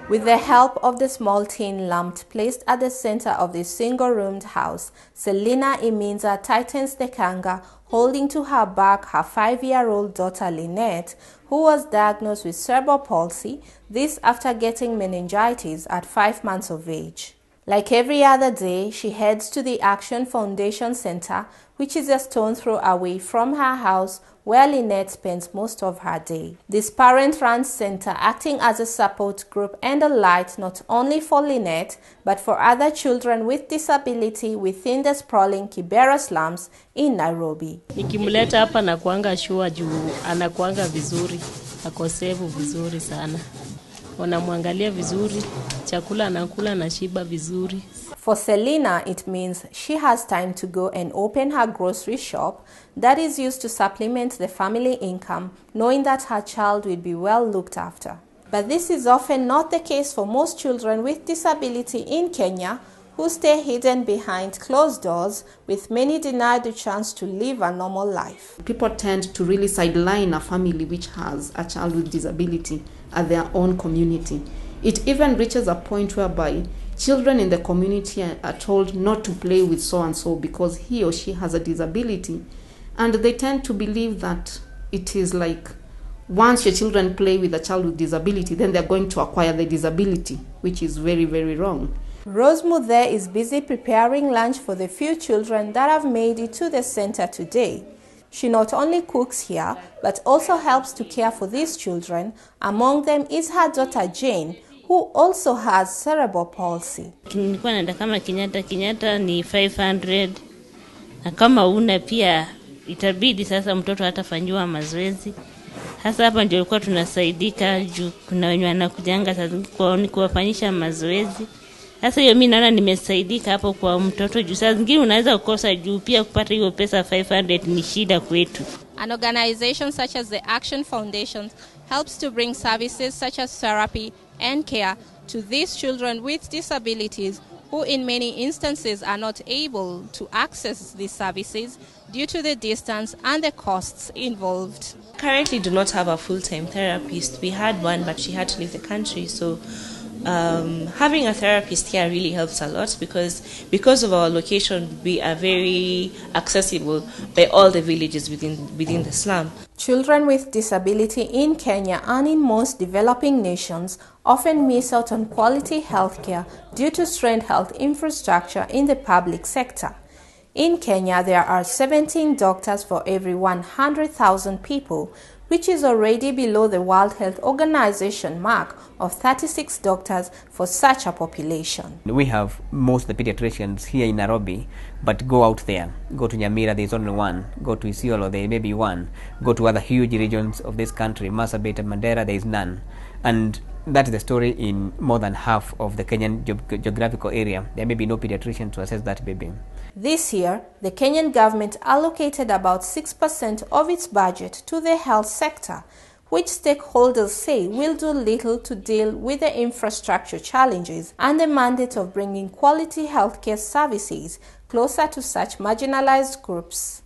With the help of the small tin lamp placed at the center of the single-roomed house, Selina Iminza tightens the kanga, holding to her back her 5-year-old daughter Lynette, who was diagnosed with cerebral palsy, this after getting meningitis at 5 months of age. Like every other day, she heads to the Action Foundation Center, which is a stone's throw away from her house, where Lynette spends most of her day. This parent-run center acting as a support group and a light not only for Lynette, but for other children with disability within the sprawling Kibera slums in Nairobi. Nikimleta hapa nakuanga shua juu anakuanga vizuri, akosevu vizuri sana. Wanamwangalia vizuri, chakula anakula na shiba vizuri. For Selina, it means she has time to go and open her grocery shop that is used to supplement the family income, knowing that her child will be well looked after. But this is often not the case for most children with disability in Kenya, who stay hidden behind closed doors, with many denied the chance to live a normal life. People tend to really sideline a family which has a child with disability at their own community. It even reaches a point whereby children in the community are told not to play with so-and-so because he or she has a disability. And they tend to believe that it is like once your children play with a child with disability, then they're going to acquire the disability, which is very, very wrong. Rose Muthe is busy preparing lunch for the few children that have made it to the center today. She not only cooks here, but also helps to care for these children. Among them is her daughter Jane, who also has cerebral palsy. Nilikuwa naenda kama Kenyatta ni 500. Na kama una pia itabidi sasa mtoto atafanyiwa mazoezi. Hasa hapa ndio tulikuwa tunasaidika juu kuna wenye wanakujanga sasa kuwafanyisha mazoezi. Sasa hiyo mimi naona nimesaidika hapo kwa mtoto juu saa zingine unaweza kukosa juu pia kupata hiyo pesa 500 ni shida kwetu. An organization such as the Action Foundation helps to bring services such as therapy and care to these children with disabilities who in many instances are not able to access these services due to the distance and the costs involved. Currently do not have a full-time therapist. We had one, but she had to leave the country, so having a therapist here really helps a lot because of our location, we are very accessible by all the villages within the slum. Children with disability in Kenya and in most developing nations often miss out on quality health care due to strained health infrastructure in the public sector. In Kenya, there are 17 doctors for every 100,000 people, which is already below the World Health Organization mark of 36 doctors for such a population. We have most of the pediatricians here in Nairobi, but go out there. Go to Nyambura, there is only one. Go to Isiolo, there may be one. Go to other huge regions of this country, Marsabit and Mandera, there is none. And that is the story in more than half of the Kenyan geographical area. There may be no pediatrician to assess that baby. This year, the Kenyan government allocated about 6% of its budget to the health sector, which stakeholders say will do little to deal with the infrastructure challenges and the mandate of bringing quality healthcare services closer to such marginalized groups.